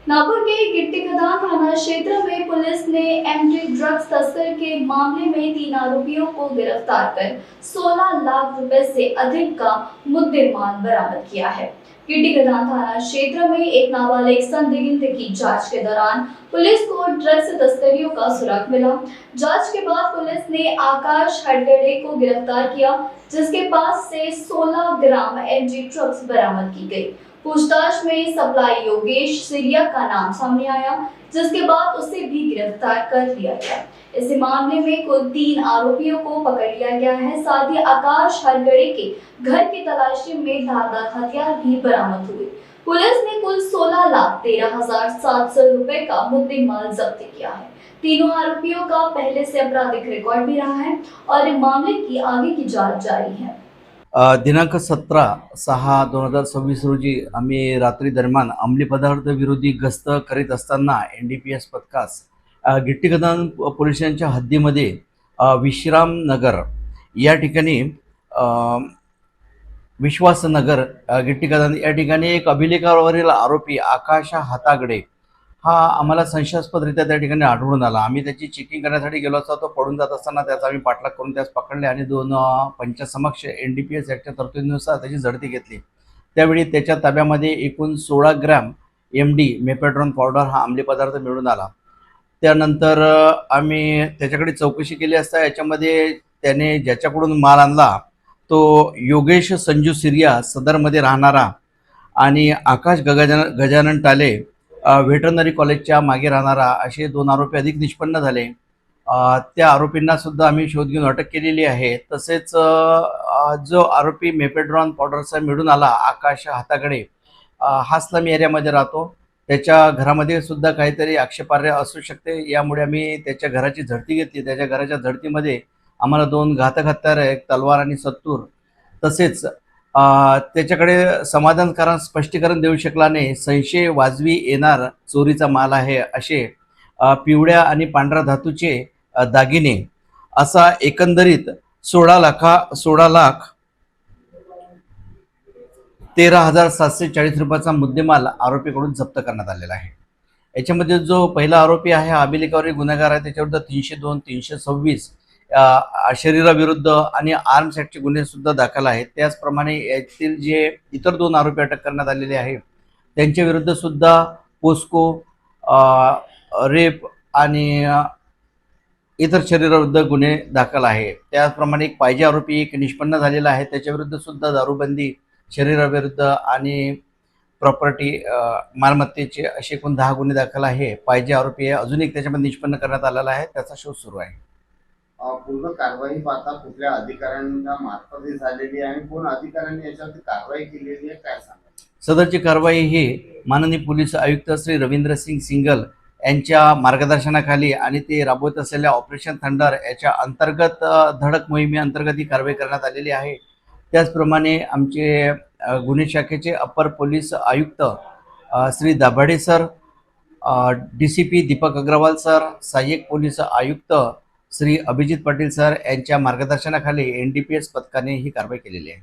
नागौर के गिट्टी खदान थाना क्षेत्र में पुलिस ने एंटी ड्रग्स तस्कर के मामले में 3 आरोपियों को गिरफ्तार कर 16 लाख रुपए से अधिक का मुद्देमाल बरामद किया है। गिट्टी खदान थाना क्षेत्र में एक नाबालिग संदिग्ध की जांच के दौरान पुलिस को ड्रग्स तस्करियों का सुराग मिला। जांच के बाद पुलिस ने आकाश हडगड़े को गिरफ्तार किया, जिसके पास से 16 ग्राम एंटी ड्रग्स बरामद की गई। पूछताछ में सप्लाई योगेश सिरिया का नाम सामने आया, जिसके बाद उसे भी गिरफ्तार कर लिया गया। इस मामले में कुल 3 आरोपियों को पकड़ लिया गया है। साथ ही आकाश हरगड़े के घर की तलाशी में धारदार हथियार भी बरामद हुए। पुलिस ने कुल 16,13,700 रुपए का मुद्देमाल जब्त किया है। तीनों आरोपियों का पहले से आपराधिक रिकॉर्ड भी रहा है और मामले की आगे की जांच जारी है। दिनांक 17/6/2026 रोजी आम्ही रात्री दरम्यान अंमली पदार्थ विरोधी गस्त करीत असताना NDPS पथकास गिट्टी खदान पोलिसांच्या हद्दीमध्ये विश्राम नगर या ठिकाणी विश्वासनगर गिट्टी खदान या ठिकाणी एक अभिलेखावरील आरोपी आकाश हातागडे हा आम्हाला संशयास्पदरित्या त्या ठिकाणी आढळून आला। आम्ही त्याची चेकिंग करण्यासाठी गेलो असता तो पडून जात असताना त्याचा आम्ही पाठलाग करून त्यास पकडले आणि 2 पंचासमक्ष NDPS ॲक्टच्या तरतुदीनुसार त्याची झडती घेतली। त्यावेळी त्याच्या ताब्यामध्ये एकूण 16 ग्रॅम MD मेपेड्रॉन पावडर हा अंमली पदार्थ मिळून आला। त्यानंतर आम्ही त्याच्याकडे चौकशी केली असता याच्यामध्ये त्याने ज्याच्याकडून माल आणला तो योगेश संजू सिरिया सदरमध्ये राहणारा आणि आकाश गजानन टाले व्हेटरनरी कॉलेजच्या मागे राहणारा असे 2 आरोपी अधिक निष्पन्न झाले। त्या आरोपींना सुद्धा आम्ही शोध घेऊन अटक केलेली आहे। तसेच जो आरोपी मेपेड्रॉन पावडरचा मिळून आला आकाश हातागडे हा स्लम एरियामध्ये राहतो। त्याच्या घरामध्ये सुद्धा काहीतरी आक्षेपार्ह असू शकते, यामुळे आम्ही त्याच्या घराची झडती घेतली। त्याच्या घराच्या झडतीमध्ये आम्हाला 2 घातक हत्यार, एक तलवार आणि सत्तूर तसेच त्याच्याकडे समाधानकारक स्पष्टीकरण देऊ शकला नाही, संशय वाजवी येणार चोरीचा माल आहे असे पिवळ्या आणि पांढऱ्या धातूचे दागिने असा एकंदरीत 16,13,740 रुपयाचा मुद्देमाल आरोपीकडून जप्त करण्यात आलेला आहे। याच्यामध्ये जो पहिला आरोपी आहे हा अभिलेखावरील गुन्हेगार आहे। त्याच्याविरुद्ध 302, 326 शरीराविरुद्ध आणि आर्म्स ॲक्टचे गुन्हे सुद्धा दाखल आहेत। त्याचप्रमाणे यातील जे इतर 2 आरोपी अटक करण्यात आलेले आहेत त्यांच्या विरुद्ध सुद्धा पोस्को, रेप आणि इतर शरीराविरुद्ध गुन्हे दाखल आहेत। त्याचप्रमाणे एक पाहिजे आरोपी एक निष्पन्न झालेला आहे, त्याच्याविरुद्ध सुद्धा दारूबंदी, शरीराविरुद्ध आणि प्रॉपर्टी मालमत्तेचे असे एकूण 10 गुन्हे दाखल आहे। पाहिजे आरोपी अजून एक त्याच्यामध्ये निष्पन्न करण्यात आलेला आहे, त्याचा शोध सुरू आहे। पूर्ण कारवाई पाहता कुठल्या अधिकाऱ्यांच्या मार्फत झालेली आहे आणि कोण अधिकाऱ्यांनी याच्यावरती कारवाई केलेली आहे, काय सांगा? सदरची कारवाई ही माननीय पोलीस आयुक्त श्री रवींद्र सिंग सिंगल यांच्या मार्गदर्शनाखाली आणि ते राबवत असलेल्या ऑपरेशन थंडर याच्या अंतर्गत धडक मोहिमेअंतर्गत ही कारवाई करण्यात आलेली आहे। त्याचप्रमाणे आमचे गुन्हे शाखेचे अपर पोलीस आयुक्त Shri Dabhade sir, DCP Deepak Agarwal sir, सहाय्यक पोलीस आयुक्त श्री अभिजित पाटील सर यांच्या मार्गदर्शनाखाली NDPS पथकाने ही कारवाई केलेली आहे।